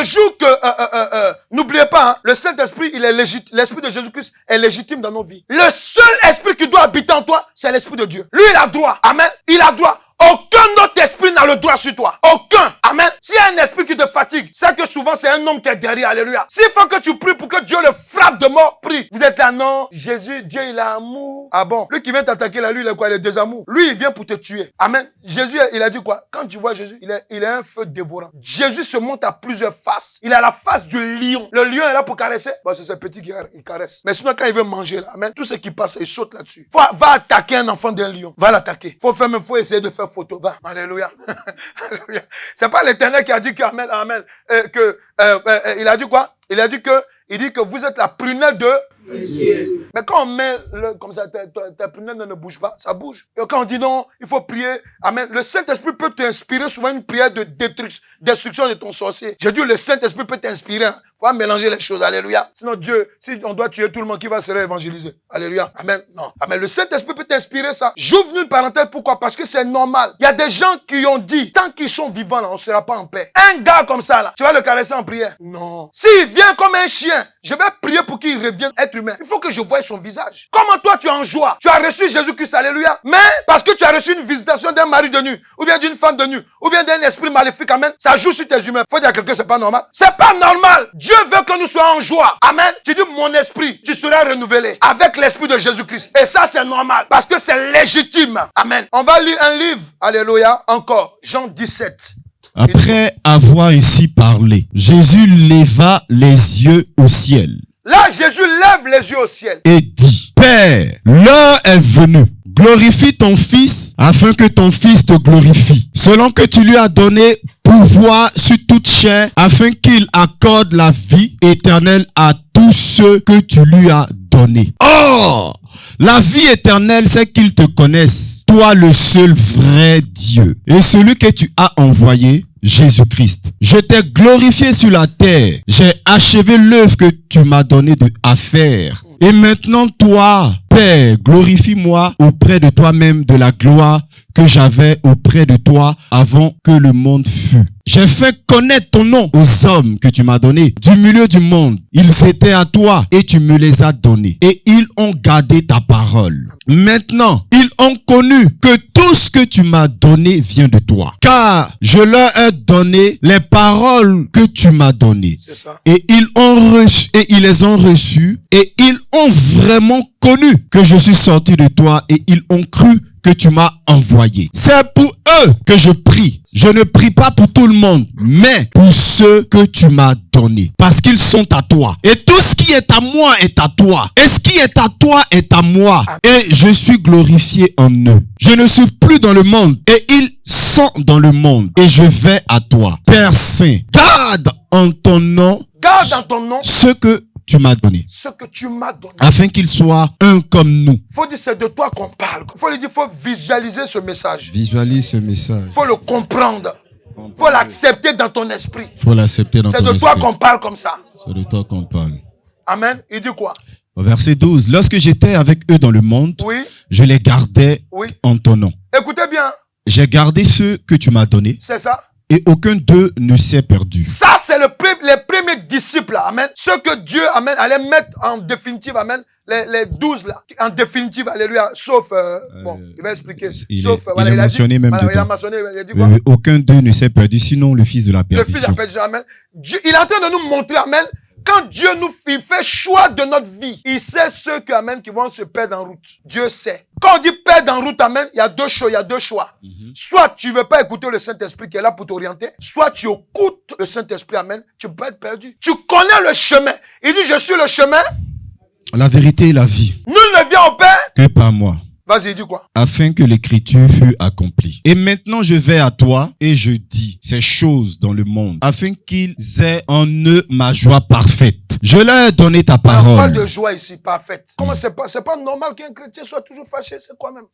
jour que, n'oubliez pas, hein, le Saint-Esprit, il est légitime. L'esprit de Jésus-Christ est légitime dans nos vies. Le seul esprit qui doit habiter en toi, c'est l'esprit de Dieu. Lui, il a droit. Amen. Il a droit. Aucun autre esprit n'a le droit sur toi. Aucun. Amen. S'il y a un esprit qui te fatigue, c'est que souvent c'est un homme qui est derrière. Alléluia. S'il faut que tu pries pour que Dieu le frappe de mort, prie. Vous êtes là, non. Jésus, Dieu, il a amour. Ah bon? Lui qui vient t'attaquer là, lui, il est quoi? Il est désamour. Lui, il vient pour te tuer. Amen. Jésus, il a dit quoi? Quand tu vois Jésus, il est un feu dévorant. Jésus se monte à plusieurs faces. Il a la face du lion. Le lion est là pour caresser. Bon, c'est ce petit qui caresse. Mais sinon, quand il veut manger là, amen, tout ce qui passe, il saute là-dessus. Va attaquer un enfant d'un lion. Va l'attaquer. Faut essayer de faire photo. Va. Alléluia. Alléluia. C'est pas l'Éternel qui a dit que, amen, amen, il a dit quoi? Il dit que vous êtes la prunelle de Dieu. Mais quand on met comme ça, ta prunelle ne bouge pas, ça bouge. Et quand on dit non, il faut prier, amen. Le Saint-Esprit peut t'inspirer souvent une prière de destruction de ton sorcier. J'ai dit, le Saint-Esprit peut t'inspirer. Hein. Faut pas mélanger les choses. Alléluia. Sinon, Dieu, si on doit tuer tout le monde, qui va se réévangéliser? Alléluia. Amen. Non. Amen. Le Saint-Esprit peut t'inspirer ça. J'ouvre une parenthèse. Pourquoi? Parce que c'est normal. Il y a des gens qui ont dit, tant qu'ils sont vivants, là, on ne sera pas en paix. Un gars comme ça, là, tu vas le caresser en prière? Non. S'il vient comme un chien, je vais prier pour qu'il revienne être humain. Il faut que je voie son visage. Comment toi, tu es en joie? Tu as reçu Jésus-Christ. Alléluia. Mais parce que tu as reçu une visitation d'un mari de nu, ou bien d'une femme de nu, ou bien d'un esprit maléfique, amen, ça joue sur tes humains. Faut dire à quelqu'un, c'est pas normal. C'est pas normal. Dieu veut que nous soyons en joie. Amen. Tu dis, mon esprit, tu seras renouvelé avec l'esprit de Jésus-Christ. Et ça, c'est normal. Parce que c'est légitime. Amen. On va lire un livre. Alléluia. Encore. Jean 17. Après avoir ainsi parlé, Jésus leva les yeux au ciel. Là, Jésus lève les yeux au ciel. Et dit, Père, l'heure est venue. Glorifie ton Fils, afin que ton Fils te glorifie. Selon que tu lui as donné pouvoir sur toute chair, afin qu'il accorde la vie éternelle à tous ceux que tu lui as donnés. Or, la vie éternelle, c'est qu'ils te connaissent, toi le seul vrai Dieu, et celui que tu as envoyé, Jésus-Christ. Je t'ai glorifié sur la terre. J'ai achevé l'œuvre que tu m'as donné à faire. Et maintenant, toi, Père, glorifie-moi auprès de toi-même de la gloire que j'avais auprès de toi avant que le monde fût. J'ai fait connaître ton nom aux hommes que tu m'as donnés du milieu du monde. Ils étaient à toi et tu me les as donnés. Et ils ont gardé ta parole. Maintenant, ils ont connu que tout ce que tu m'as donné vient de toi. Car je leur ai donné les paroles que tu m'as données. C'est ça. Et ils les ont reçues et ils ont vraiment connu que je suis sorti de toi et ils ont cru que tu m'as envoyé. C'est pour eux que je prie. Je ne prie pas pour tout le monde, mais pour ceux que tu m'as donnés. Parce qu'ils sont à toi. Et tout ce qui est à moi est à toi. Et ce qui est à toi est à moi. Et je suis glorifié en eux. Je ne suis plus dans le monde. Et ils sont dans le monde. Et je vais à toi. Père Saint, garde en ton nom. Garde en ton nom Ce que tu m'as donné, ce que tu m'as donné. afin qu'ils soient un comme nous. Faut dire, c'est de toi qu'on parle. Faut lui dire, faut visualiser ce message. Visualise ce message. Faut le comprendre. Faut l'accepter dans ton esprit. Faut l'accepter dans ton C'est esprit. de toi qu'on parle comme ça. C'est de toi qu'on parle. Amen. Il dit quoi? Au verset 12. Lorsque j'étais avec eux dans le monde, Oui, je les gardais oui. en ton nom. Écoutez bien, J'ai gardé ceux que tu m'as donnés c'est ça. et aucun d'eux ne s'est perdu. Ça, c'est les premiers disciples, là. Amen. Ceux que Dieu, amen, allait mettre en définitive, amen. Les 12 là, en définitive, alléluia, sauf, bon, il va expliquer. Il Sauf, est mentionné même voilà, il a dedans. mentionné, il a dit quoi? Aucun d'eux ne s'est perdu, sinon le fils de la Le fils perdition. appelle Dieu, amen. Dieu, il est en train de nous montrer, amen. Quand Dieu il fait choix de notre vie, il sait ceux que, amen, qui vont se perdre en route. Dieu sait. Quand on dit perdre en route, amen, il y a deux choix. Soit tu ne veux pas écouter le Saint-Esprit qui est là pour t'orienter, soit tu écoutes le Saint-Esprit, amen, tu peux pas être perdu. Tu connais le chemin. Il dit, je suis le chemin. La vérité et la vie, Nul ne vient au Père. que par moi, Vas-y, il dit quoi? afin que l'écriture fût accomplie. Et maintenant je vais à toi et je dis ces choses dans le monde, afin qu'ils aient en eux ma joie parfaite. Je leur ai donné ta On parle parole. de joie ici, parfaite. Comment c'est pas normal qu'un chrétien soit toujours fâché, c'est quoi même?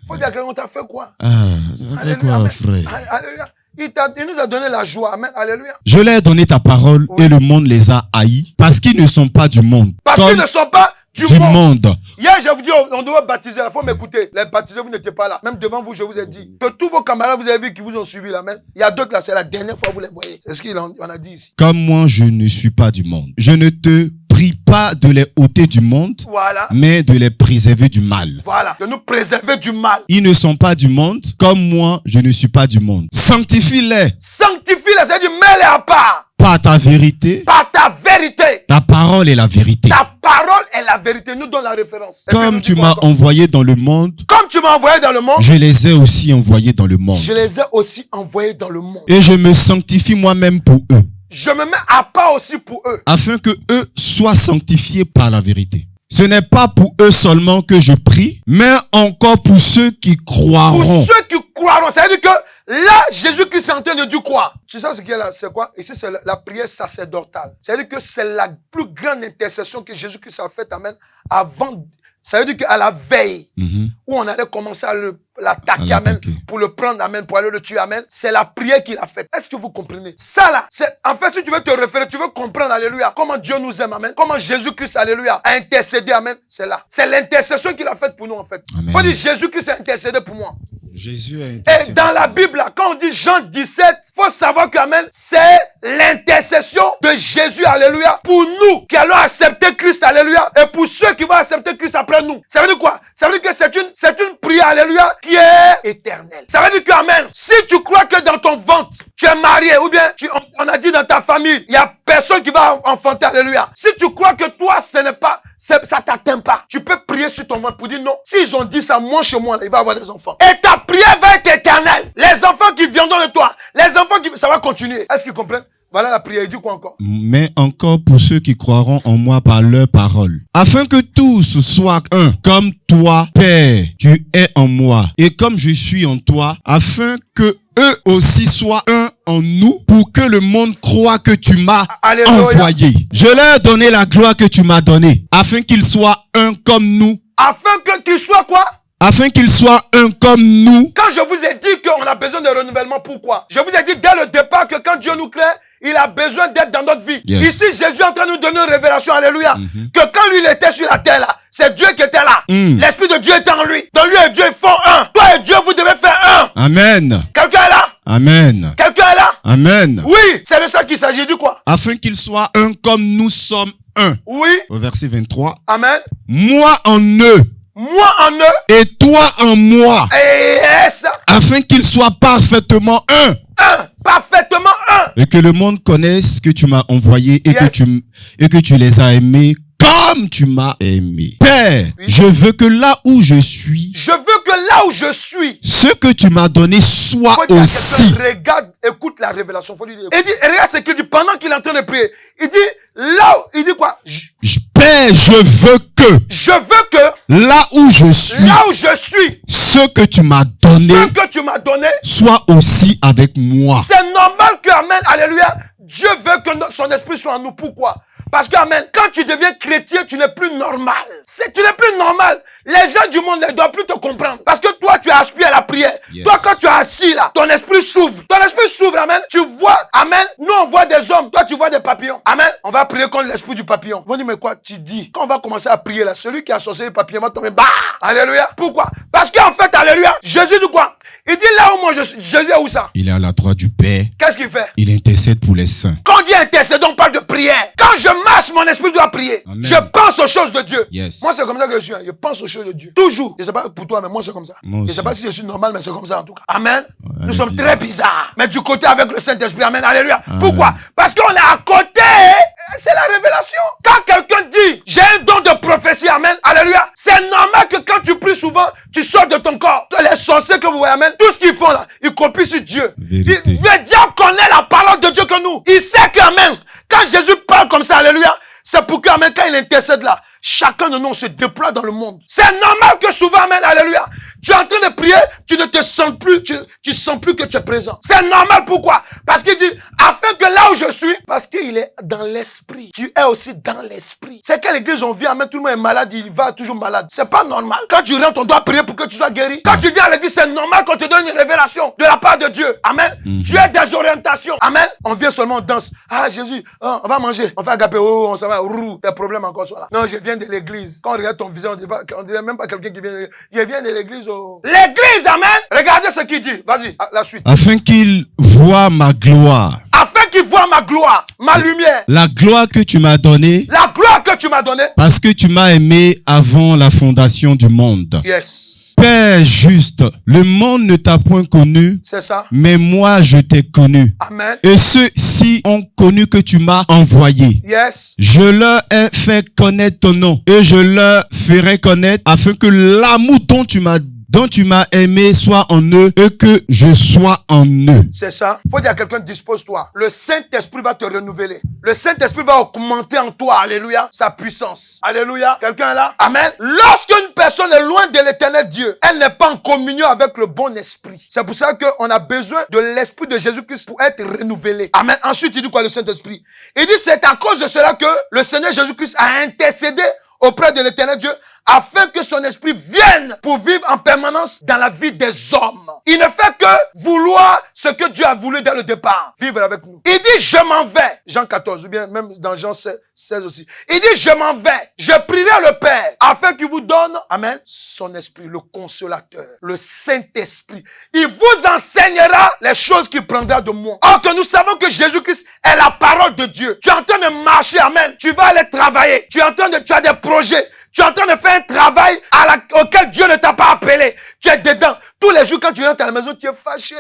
Faut dire à quelqu'un, on t'a fait quoi? Ah, ça fait Alléluia, quoi, amen. frère? Alléluia. Il nous a donné la joie, amen, alléluia. Je leur ai donné ta parole et le monde les a haïs parce qu'ils ne sont pas du monde, Parce comme qu'ils ne sont pas du du monde. monde. Hier, je vous dis, on doit baptiser. Il faut m'écouter. Les baptisés, vous n'étiez pas là. Même devant vous, je vous ai dit que tous vos camarades, vous avez vu, qui vous ont suivi là même. Il y a d'autres là, c'est la dernière fois que vous les voyez. C'est ce qu'on a dit ici. Comme moi, je ne suis pas du monde. Je ne te prie pas de les ôter du monde, Voilà. mais de les préserver du mal. Voilà. De nous préserver du mal. Ils ne sont pas du monde, comme moi, je ne suis pas du monde. Sanctifie-les Sanctifie-les, c'est-à-dire mets-les à part. par ta vérité. Par ta vérité. Ta parole est la vérité. Ta parole est la vérité. Nous donne la référence. Et puis, Comme nous tu dit m'as quoi encore? envoyé dans le monde, Comme tu m'as envoyé dans le monde, je les ai aussi envoyés dans le monde. je les ai aussi envoyés dans le monde. Et je me sanctifie moi-même pour eux, Je me mets à part aussi pour eux. afin que eux soient sanctifiés par la vérité. Ce n'est pas pour eux seulement que je prie, mais encore pour ceux qui Pour croiront. ceux qui croiront. C'est-à-dire que là, Jésus-Christ est en train de dire quoi? Tu sais ce qu'il y a là? C'est quoi? Ici, c'est la prière sacerdotale. C'est-à-dire que c'est la plus grande intercession que Jésus-Christ a faite, amen, avant. Ça veut dire qu'à la veille, où on allait commencer à l'attaquer, amen, pour le prendre, amen, pour aller le tuer, amen, c'est la prière qu'il a faite. Est-ce que vous comprenez? Ça là, c'est, en fait, si tu veux te référer, tu veux comprendre, alléluia, comment Dieu nous aime, amen, comment Jésus-Christ, alléluia, a intercédé, amen, c'est là. C'est l'intercession qu'il a faite pour nous, en fait. Amen. Faut dire, Jésus-Christ a intercédé pour moi. Jésus a Et intercédé. dans la Bible, là, quand on dit Jean 17, faut savoir que, amen, c'est l'intercession de Jésus, alléluia, pour nous qui allons accepter Christ, alléluia, et pour ceux qui vont accepter Christ après nous. Ça veut dire quoi? Ça veut dire que c'est une prière, alléluia, qui est éternelle. Ça veut dire que, amen, si tu crois que dans ton ventre, tu es marié, ou bien on a dit dans ta famille, il y a personne qui va enfanter, alléluia. Si tu crois que toi, ce n'est pas, ça t'atteint pas, tu peux prier sur ton ventre pour dire non. S'ils ont dit ça, moi chez moi, là, il va avoir des enfants. Et ta prière va être éternelle. Les enfants qui viendront de toi, les enfants qui, ça va continuer. Est-ce qu'ils comprennent? Voilà la prière, il dit quoi encore? Mais encore pour ceux qui croiront en moi par leur parole, afin que tous soient un, comme toi, Père, tu es en moi, et comme je suis en toi, afin que eux aussi soient un en nous, pour que le monde croie que tu m'as Alléluia. envoyé. Je leur ai donné la gloire que tu m'as donnée, afin qu'ils soient un comme nous, Afin qu'ils soient quoi? afin qu'ils soient un comme nous. Quand je vous ai dit qu'on a besoin de renouvellement, pourquoi? Je vous ai dit dès le départ que quand Dieu nous crée, il a besoin d'être dans notre vie. Yes. Ici, Jésus est en train de nous donner une révélation, alléluia. Que quand lui, il était sur la terre, là, c'est Dieu qui était là. L'Esprit de Dieu était en lui. Donc lui et Dieu, ils font un. Toi et Dieu, vous devez faire un. Amen. Quelqu'un est là? Amen. Quelqu'un est là? Amen. Oui, c'est de ça qu'il s'agit. Du quoi? Afin qu'ils soient un comme nous sommes un. Oui. Au verset 23. Amen. Moi en eux Moi en eux. et toi en moi, Et ça. afin qu'ils soient parfaitement un, Un. Parfaitement un. et que le monde connaisse que tu m'as envoyé et, Yes. que tu les as aimés comme tu m'as aimé. Père, Oui. je veux que là où je suis, Je veux que là où je suis, ce que tu m'as donné soit faut dire à aussi. quelqu'un, regarde, écoute la révélation. Faut lui dire. Il dit, regarde ce qu'il dit pendant qu'il est en train de prier. Il dit, là où, il dit quoi? Père, je veux que Je veux que là où je suis, là où je suis, ce que tu m'as donné ce que tu m'as donné, soit aussi avec moi. c'est normal que, amen, alléluia, Dieu veut que son esprit soit en nous. Pourquoi? Parce que, amen, quand tu deviens chrétien, tu n'es plus normal. Tu n'es plus normal. Les gens du monde ne doivent plus te comprendre. Parce que toi, tu aspires à la prière. Yes. Toi, quand tu es assis là, ton esprit s'ouvre. Ton esprit s'ouvre, amen. Tu vois, amen. Nous, on voit des hommes. Toi, tu vois des papillons. Amen. On va prier contre l'esprit du papillon. On va dire, mais quoi tu dis? Quand on va commencer à prier là, celui qui a associé le papillon va tomber. Bah! Alléluia. Pourquoi? Parce qu'en fait, alléluia, Jésus dit quoi? Il dit là où moi je suis. Jésus est où ça? Il est à la droite du Père. Qu'est-ce qu'il fait? Il intercède pour les saints. Quand on dit intercéder, on parle de prière. Quand je marche, mon esprit doit prier. Amen. Je pense aux choses de Dieu. Yes. Moi, c'est comme ça que je suis. Je pense aux choses de Dieu. Toujours. Je ne sais pas pour toi, mais moi, c'est comme ça. Moi Je ne aussi. sais pas si je suis normal, mais c'est comme ça en tout cas. Amen. Ouais, Nous sommes bizarre. très bizarres. Mais du côté avec le Saint-Esprit. Amen. Alléluia. Amen. Pourquoi? Parce qu'on est à côté. C'est la révélation. Quand quelqu'un dit, j'ai un don de prophétie. Amen. Alléluia. C'est normal que quand tu pries souvent, tu sors de ton corps. Les sorciers que vous voyez, amen. Tout ce qu'ils font là, ils copient sur Dieu. Vérité. Le diable connaît la parole de Dieu que nous. Il sait que, amen. Quand Jésus parle comme ça, alléluia, c'est pour que, amen, quand il intercède là, chacun de nous se déploie dans le monde. C'est normal que souvent, amen, alléluia, tu es en train de prier, tu ne te sens plus, tu sens plus que tu es présent. C'est normal, pourquoi? Parce qu'il dit, afin que là où je suis, parce qu'il est dans l'esprit. Tu es aussi dans l'esprit. C'est quelle église on vient, amen, tout le monde est malade, il va toujours malade. C'est pas normal. Quand tu rentres, on doit prier pour que tu sois guéri. Quand tu viens à l'église, c'est normal qu'on te donne une révélation de la part de Dieu. Amen. Tu as des orientations. Amen. On vient seulement, on danse. Ah, Jésus, oh, on va manger. On fait agapé, oh, on s'en va, tes problèmes encore sont là. Non, je viens de l'église. Quand on regarde ton visage, on dirait même pas quelqu'un qui vient. Il vient de l'église. Oh. L'église, amen. Regardez ce qu'il dit. Vas-y, la suite. Afin qu'il voie ma gloire. Afin qu'il voie ma gloire, ma lumière. La gloire que tu m'as donnée. La gloire que tu m'as donnée. Parce que tu m'as aimé avant la fondation du monde. Yes. Père juste, le monde ne t'a point connu, C'est ça. mais moi je t'ai connu. Amen. Et ceux-ci ont connu que tu m'as envoyé. Yes. Je leur ai fait connaître ton nom et je leur ferai connaître afin que l'amour dont tu m'as aimé soit en eux et que je sois en eux. C'est ça. Faut dire à quelqu'un, dispose-toi. Le Saint-Esprit va te renouveler. Le Saint-Esprit va augmenter en toi, alléluia, sa puissance. Alléluia. Quelqu'un est là? Amen. Lorsqu'une personne est loin de l'éternel Dieu, elle n'est pas en communion avec le bon esprit. C'est pour ça qu'on a besoin de l'Esprit de Jésus-Christ pour être renouvelé. Amen. Ensuite, il dit quoi, le Saint-Esprit? Il dit, c'est à cause de cela que le Seigneur Jésus-Christ a intercédé auprès de l'éternel Dieu, afin que son esprit vienne pour vivre en permanence dans la vie des hommes. Il ne fait que vouloir ce que Dieu a voulu dès le départ, vivre avec nous. Il dit, je m'en vais, Jean 14, ou bien même dans Jean 16 aussi. Il dit, je m'en vais, je prierai le Père, afin qu'il vous donne, amen, son esprit, le consolateur, le Saint-Esprit. Il vous enseignera les choses qu'il prendra de moi. Or que nous savons que Jésus-Christ est la parole de Dieu. Tu es en train de marcher, amen, tu vas aller travailler, tu as des projets, tu es en train de faire un travail auquel Dieu ne t'a pas appelé. Tu es dedans. Tous les jours, quand tu rentres à la maison, tu es fâché.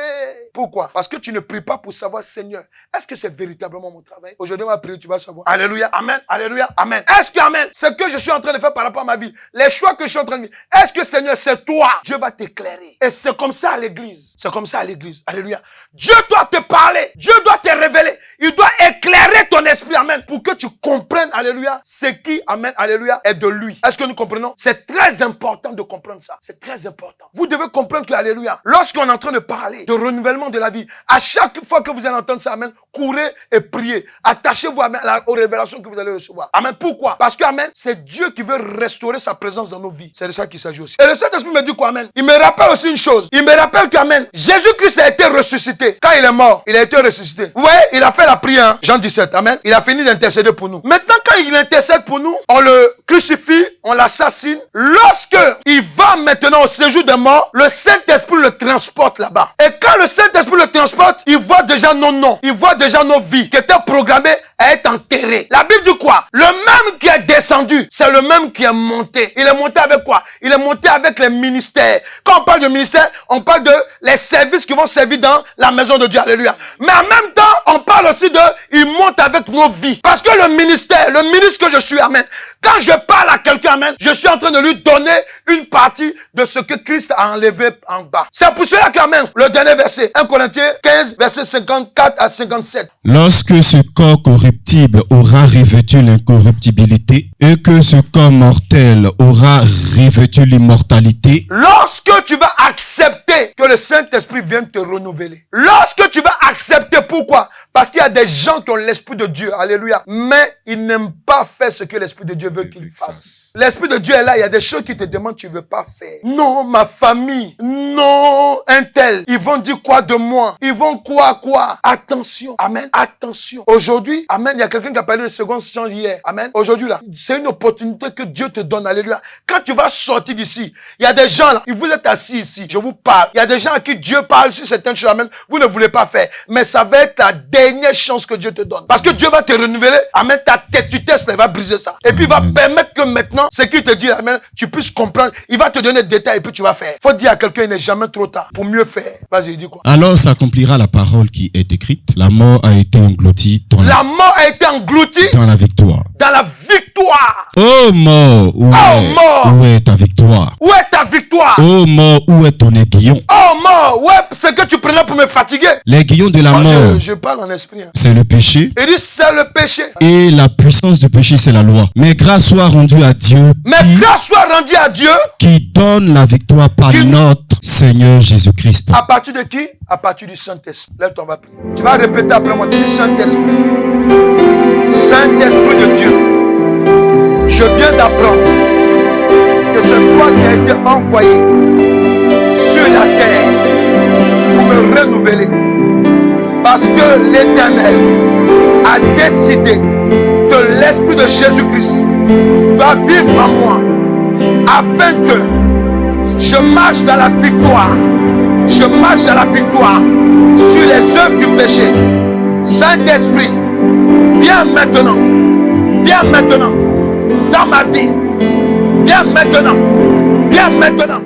Pourquoi? Parce que tu ne pries pas pour savoir, Seigneur, est-ce que c'est véritablement mon travail? Aujourd'hui, on va prier, tu vas savoir. Alléluia, amen, alléluia, amen. Est-ce que, amen, ce que je suis en train de faire par rapport à ma vie, les choix que je suis en train de faire, est-ce que, Seigneur, c'est toi? Dieu va t'éclairer. Et c'est comme ça à l'église. C'est comme ça à l'église. Alléluia. Dieu doit te parler. Dieu doit te révéler. Il doit éclairer ton esprit, amen, pour que tu comprennes, alléluia, ce qui, amen, alléluia, est de lui. Est-ce que nous comprenons? C'est très important de comprendre ça. C'est très important. Vous devez comprendre que, alléluia, lorsqu'on est en train de parler de renouvellement de la vie, à chaque fois que vous allez entendre ça, amen, courez et priez. Attachez-vous, amen, aux révélations que vous allez recevoir. Amen. Pourquoi? Parce que, amen, c'est Dieu qui veut restaurer sa présence dans nos vies. C'est de ça qu'il s'agit aussi. Et le Saint-Esprit me dit quoi, amen? Il me rappelle aussi une chose. Il me rappelle qu'amen, Jésus-Christ a été ressuscité. Quand il est mort, il a été ressuscité. Vous voyez, il a fait la prière, hein? Jean 17, amen. Il a fini d'intercéder pour nous. Maintenant, quand il intercède pour nous, on le crucifie, on l'assassine. Lorsque il va maintenant au séjour des morts, le Saint-Esprit le transporte là-bas. Et quand le Saint-Esprit le transporte, il voit déjà nos noms, il voit déjà nos vies qui étaient programmées à être enterrées. La Bible dit quoi? Le même qui est descendu, c'est le même qui est monté. Il est monté avec quoi? Il est monté avec les ministères. Quand on parle de ministère, on parle de les services qui vont servir dans la maison de Dieu. Alléluia. Mais en même temps, on parle aussi de, il monte avec nos vies. Parce que le ministère, le ministre que je suis, amen. Quand je parle à quelqu'un, amen, je suis en train de lui donner une partie de ce que Christ a enlevé en bas. C'est pour cela qu'amen, le dernier verset, 1 Corinthiens 15, verset 54 à 57. Lorsque ce corps corruptible aura revêtu l'incorruptibilité et que ce corps mortel aura revêtu l'immortalité, lorsque tu vas accepter accepter que le Saint-Esprit vienne te renouveler. Lorsque tu vas accepter, pourquoi? Parce qu'il y a des gens qui ont l'Esprit de Dieu, alléluia, mais ils n'aiment pas faire ce que l'Esprit de Dieu veut qu'ils fassent. L'Esprit de Dieu est là, il y a des choses qui te demandent, tu ne veux pas faire. Non, ma famille, non, un tel, ils vont dire quoi de moi? Ils vont quoi? Attention, amen, attention. Aujourd'hui, amen, il y a quelqu'un qui a parlé de seconde chance hier, amen. Aujourd'hui là, c'est une opportunité que Dieu te donne, alléluia. Quand tu vas sortir d'ici, il y a des gens là, vous êtes assis ici, je vous parle. Il y a des gens à qui Dieu parle sur certaines choses, amen, vous ne voulez pas faire. Mais ça va être la dernière chance que Dieu te donne. Parce que Dieu va te renouveler, amen, ta têtutesse, il va briser ça. Et puis il va permettre que maintenant, ce qu'il te dit, amen, tu puisses comprendre. Il va te donner des détails et puis tu vas faire. Faut dire à quelqu'un, il n'est jamais trop tard pour mieux faire. Vas-y, dis quoi? Alors s'accomplira la parole qui est écrite. La mort a été engloutie dans la mort a été engloutie dans la victoire. Dans la victoire. Oh mort, où est ta victoire? Où est ta victoire? Oh mort, où est ton aiguillon? Oh mort, où est ce que tu prenais pour me fatiguer? L'aiguillon de la mort. Je parle en esprit. Hein. C'est le péché. Il dit c'est le péché. Et la puissance du péché, c'est la loi. Mais grâce soit rendue à Dieu. Grâce soit rendue à Dieu. Qui donne la victoire par notre Seigneur Jésus-Christ. À partir de qui? À partir du Saint-Esprit. Lève-toi, on va prier. Tu vas répéter après moi. Tu dis Saint-Esprit. Saint-Esprit de Dieu. Je viens d'apprendre que c'est toi qui as été envoyé sur la terre pour me renouveler. Parce que l'Éternel a décidé que l'Esprit de Jésus-Christ doit vivre en moi afin que je marche dans la victoire. Je marche dans la victoire sur les œuvres du péché. Saint-Esprit, viens maintenant. Viens maintenant dans ma vie. Viens maintenant. Viens maintenant.